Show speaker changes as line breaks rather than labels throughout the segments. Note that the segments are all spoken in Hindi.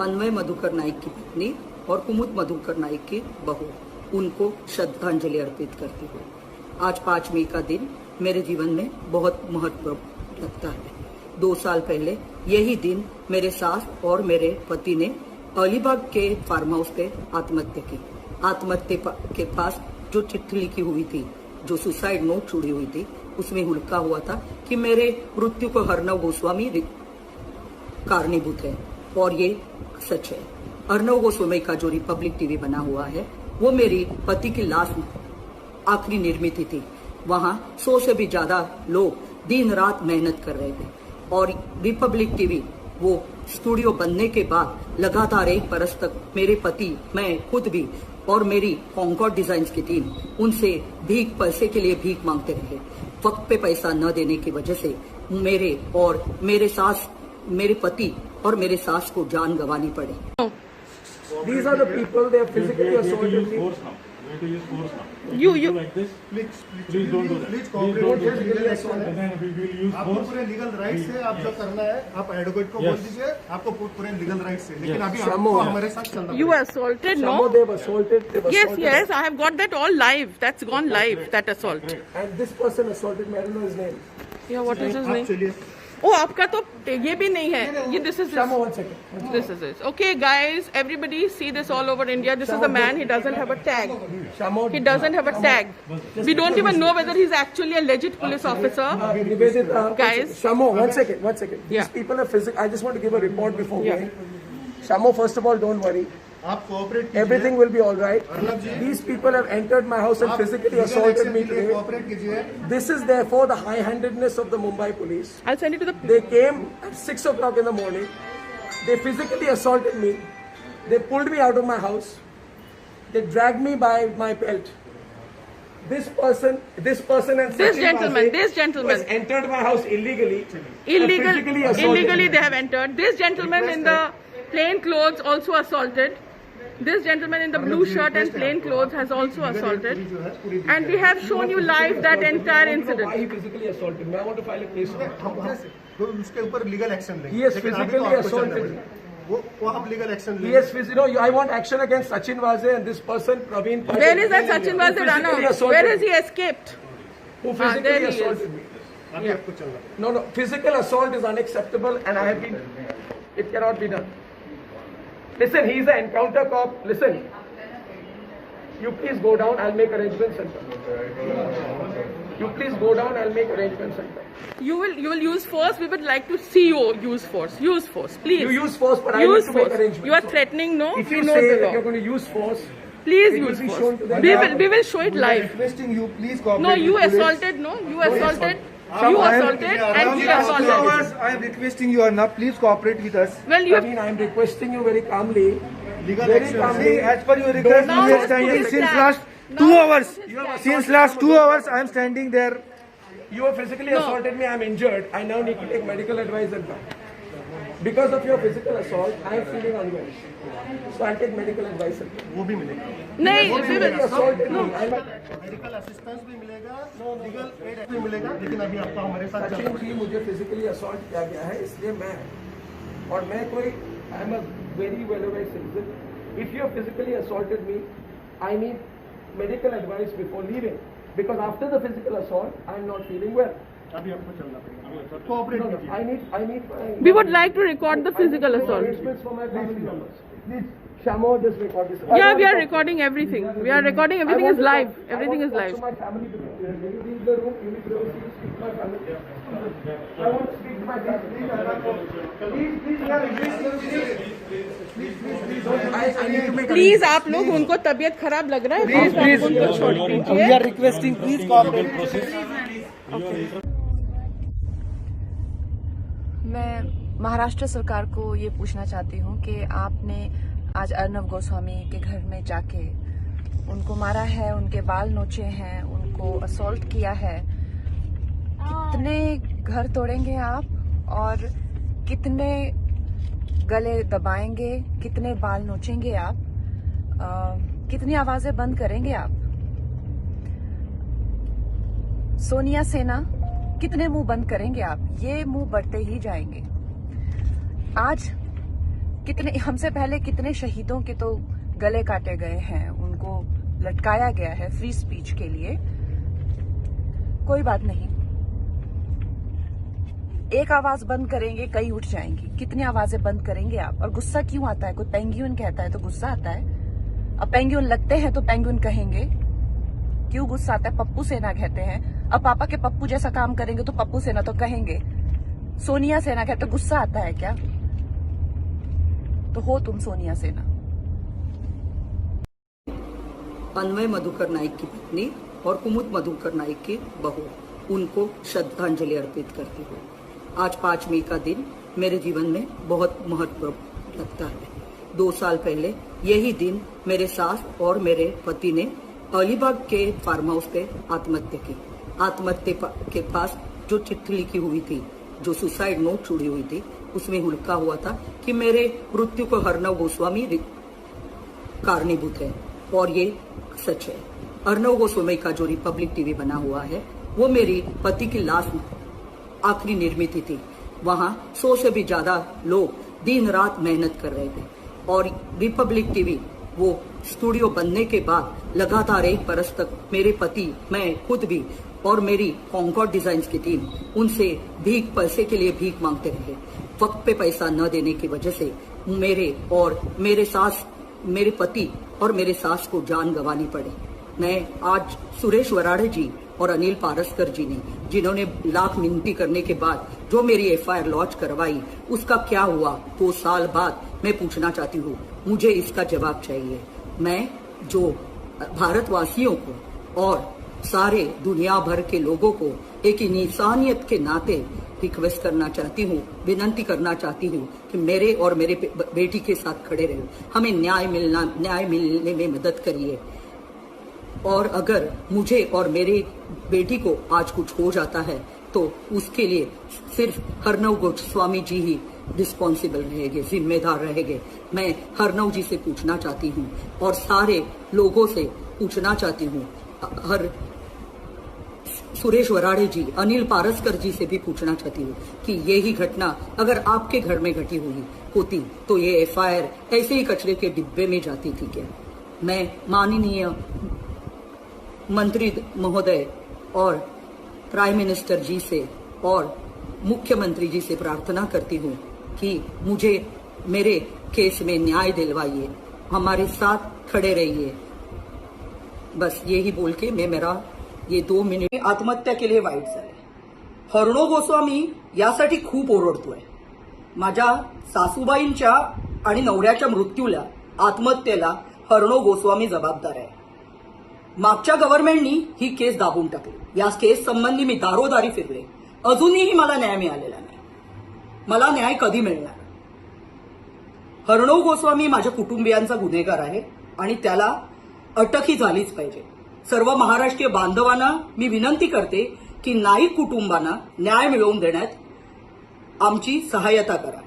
अन्वय मधुकर नाइक की पत्नी और कुमुद मधुकर नाइक की बहू, उनको श्रद्धांजलि अर्पित करती हूँ। आज 5 मई का दिन मेरे जीवन में बहुत महत्व रखता है। 2 साल पहले यही दिन मेरे सास और मेरे पति ने अलीबाग के फार्म हाउस पे आत्महत्या की। आत्महत्या के पास जो चिट्ठी लिखी हुई थी, जो सुसाइड नोट छुड़ी हुई थी, उसमें लिखा हुआ था कि मेरे मृत्यु को अर्नव गोस्वामी कारणीभूत है, और ये सच है। अर्नव गोस्वामी का जो रिपब्लिक टीवी बना हुआ है, वो मेरी पति की लाश आखिरी निर्मित थी। वहां 100 से भी ज्यादा लोग दिन रात मेहनत कर रहे थे, और रिपब्लिक टीवी वो स्टूडियो बनने के बाद लगातार 1 बरस तक मेरे पति, मैं खुद भी और मेरी कॉन्कॉर्ड डिजाइन्स की टीम उनसे पैसे के लिए भीख मांगते रहे। वक्त पे पैसा न देने की वजह से मेरे पति और मेरे सास को जान गंवानी पड़ी।
These are the people, they have physically assaulted me.
You
like this.
Please
don't do that.
Please cooperate.
Don't physically assault
And then we will use
आपको
force.
पूरे लीगल राइट्स है, आप जो करना है आप एडवोकेट को बोल दीजिए, आपको पूरे लीगल राइट्स है, लेकिन अभी आपको हमारे साथ चलना
you assaulted,
Some
no?
of them assaulted.
Yes, I have got that all live. That's gone live, that assault.
And this person assaulted me. I don't know his name.
Yeah, what is his
आप
name?
चलिए।
Oh, आपका तो ये भी नहीं है। ये this is
Shamo, 1 second.
this is it. Okay, guys, everybody see this all over India. This is a man. He doesn't have a tag.
Shamo,
He doesn't have a tag. We don't even know whether he's actually a legit police officer.
Nivedita,
Guys.
Shamo, 1 second. These
Yeah.
people are physical. I just want to give a report before going. Shamo, first of all, don't worry.
आप कोऑपरेट कीजिए।
Everything will be all right.
Arnav ji,
These people have entered my house and
आप
physically
legal
assaulted
action
me
के लिए
today.
कोऑपरेट कीजिए।
This is therefore the high-handedness of the Mumbai police.
I'll send it to the.
They came at 6 o'clock in the morning. They physically assaulted me. They pulled me out of my house. They dragged me by my belt. This person and
This
Sachin
gentleman,
Vase
this gentleman.
has entered my house illegally. and physically assaulted
Illegally
me.
they have entered. This gentleman in the plain clothes also assaulted. This gentleman in the blue shirt and plain clothes has also assaulted. And we have shown you live that entire
Why he
incident.
physically assaulted me? I want to file a case on him.
हम तो उसके ऊपर लीगल एक्शन लेंगे।
He has
लेकिन अभी तो
physically
आपको चलना
assaulted
पड़ेगा। वो आप लीगल एक्शन लेंगे।
Yes, I want action against Sachin Vase and this person, Praveen Patel.
Where is that Sachin Vase run
Physically
out?
assaulted
Where has
me.
he escaped?
Who
there
physically
he is.
assaulted me.
अभी आपको चलना पड़ेगा।
No, physical assault is unacceptable and I have been, it cannot be done. Listen, he is an encounter cop. Listen, you please go down, I'll make arrangements and come. You please go down, I'll make arrangements and come.
You will use force. We would like to see you use force. Use force, please.
You use force, but I
Use
need to make
force.
arrangements.
You are threatening, no?
If
We
you
know
say
the
that
law.
you're going to use force,
Please
it will
use
be
force.
shown to them.
We will show it live.
Requesting you, please cooperate.
No, you
with police.
assaulted. No, you assaulted.
I
You
am-
assaulted and he
After
assaulted.
hours, I am requesting you, Arnab, please cooperate with us.
Well, you
I mean, I'm requesting you very calmly.
Legal
Very
action.
calmly.
See, as per your request,
Now
we are
let's
standing
put his
since
tag.
last
Now
2
let's
hours.
put his tag.
Since last 2 hours, I am standing there.
You have physically assaulted me, I'm injured. I now need to take medical advice and come. Because of your physical assault, I am feeling unwell. So I'll take medical advice and come.
वो भी मिलेगा।
नहीं, we
Physically
will.
assaulted me.
Medical assistance भी मिलेगा, लीगल एड भी मिलेगा, लेकिन अभी आपको हमारे साथ चलना
सचिन जी, मुझे फिजिकली असॉल्ट किया गया है, इसलिए मैं और मैं कोई I am a very well aware citizen. If you have physically assaulted me, I need medical advice before leaving, because after the physical assault I am not feeling well.
अभी आपको चलना पड़ेगा। कोऑपरेट कीजिए।
I need
We would like to record the physical assault.
arrangements for my family members. Please, Shamo, just record this.
Yeah, we are recording everything. We are recording. Everything is live. Everything is live.
I want to talk to my family members. Will you leave the room? You need to speak to my family. I want to speak to my family. I need to make
please आप लोग, उनको तबीयत खराब लग रहा है, प्लीज उनको छोड़ दीजिए।
We are requesting, please cooperate.
मैं महाराष्ट्र सरकार को ये पूछना चाहती हूँ कि आपने आज अर्नव गोस्वामी के घर में जाके उनको मारा है, उनके बाल नोचे हैं, उनको असॉल्ट किया है। कितने घर तोड़ेंगे आप और कितने गले दबाएंगे, कितने बाल नोचेंगे आप, कितनी आवाजें बंद करेंगे आप? सोनिया सेना, कितने मुंह बंद करेंगे आप? ये मुंह बढ़ते ही जाएंगे। आज कितने हमसे पहले कितने शहीदों के तो गले काटे गए हैं, उनको लटकाया गया है फ्री स्पीच के लिए। कोई बात नहीं, एक आवाज बंद करेंगे कई उठ जाएंगी। कितनी आवाजें बंद करेंगे आप? और गुस्सा क्यों आता है? कोई पेंगुइन कहता है तो गुस्सा आता है। अब पेंगुइन लगते हैं तो पेंगुइन कहेंगे। क्यों गुस्सा आता है? पप्पू सेना कहते हैं। अब पापा के पप्पू जैसा काम करेंगे तो पप्पू सेना तो कहेंगे। सोनिया सेना कहते, गुस्सा आता है क्या? तो हो तुम सोनिया सेना।
अन्वय मधुकर नाइक की पत्नी और कुमुद मधुकर नाइक की बहू, उनको श्रद्धांजलि अर्पित करती हूँ। आज 5 मई का दिन मेरे जीवन में बहुत महत्वपूर्ण लगता है। 2 साल पहले यही दिन मेरे सास और मेरे पति ने अलीबाग के फार्म हाउस पे आत्महत्या की। आत्महत्या के पास जो चिट्ठी लिखी हुई थी, जो सुसाइड नोट छुड़ी हुई थी, उसमें लिखा हुआ था कि मेरे मृत्यु को अर्नव गोस्वामी कारणीभूत है, और ये सच है। अर्नव गोस्वामी का जो रिपब्लिक टीवी बना हुआ है, वो मेरी पति की लाश आखिरी निर्मित थी। वहां 100 से भी ज्यादा लोग दिन रात मेहनत कर रहे थे, और रिपब्लिक टीवी वो स्टूडियो बनने के बाद लगातार 1 बरस तक मेरे पति, मैं खुद भी और मेरी कॉन्कॉर्ड डिजाइन्स की टीम उनसे पैसे के लिए भीख मांगते रहे। वक्त पे पैसा न देने की वजह से मेरे पति और मेरे सास को जान गंवानी पड़ी। मैं आज सुरेश वराड़े जी और अनिल पारस्कर जी ने, जिन्होंने लाख मिनती करने के बाद जो मेरी एफआईआर लॉन्च करवाई, उसका क्या हुआ 2 साल बाद, मैं पूछना चाहती हूँ। मुझे इसका जवाब चाहिए। मैं जो भारतवासियों को और सारे दुनिया भर के लोगों को एक इंसानियत के नाते रिक्वेस्ट करना चाहती हूँ, विनती करना चाहती हूँ कि मेरे और मेरे बेटी के साथ खड़े रहो। हमें न्याय मिलने में मदद करिए। और अगर मुझे और मेरी बेटी को आज कुछ हो जाता है तो उसके लिए सिर्फ अर्नव गोस्वामी जी ही रिस्पॉन्सिबल रहेंगे, जिम्मेदार रहेंगे। मैं अर्नव जी से पूछना चाहती हूँ और सारे लोगों से पूछना चाहती हूँ, सुरेश वराड़े जी, अनिल पारस्कर जी से भी पूछना चाहती हूँ कि यही घटना अगर आपके घर में घटी हुई होती तो ये एफआईआर ऐसे ही कचरे के डिब्बे में जाती थी क्या? मैं माननीय मंत्री महोदय और प्राइम मिनिस्टर जी से और मुख्यमंत्री जी से प्रार्थना करती हूँ कि मुझे मेरे केस में न्याय दिलवाइए, हमारे साथ खड़े रहिए। बस यही बोल के मैं मेरा ये 2 मिनिट आत्महत्या केली हे वाईट झाले। अर्णव गोस्वामी यासाठी खूप ओरडतोय। माझ्या सासूबाईंच्या आणि नवऱ्याच्या मृत्यूला, आत्महत्येला अर्णव गोस्वामी जबाबदार आहे। मागच्या गव्हर्नमेंटनी ही केस दाबून टाकली। या केस संबंधी मी दारोदारी फिरले, अजूनही मला न्याय मिळालेला नाही। मला न्याय कधी मिळणार? अर्णव गोस्वामी माझ्या कुटुंबियांचा गुन्हेगार आहे आणि त्याला अटकही झालीच पाहिजे। सर्व महाराष्ट्रीय बांधवांना मी विनंती करते की नाईक कुटुंबांना न्याय मिळवून देण्यात आमची सहायता करा।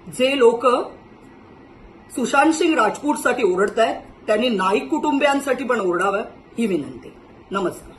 जे लोक सुशांत सिंग राजपूतसाठी ओरडतायत त्यांनी नाईक कुटुंबियांसाठी पण ओरडावं, ही विनंती। नमस्कार।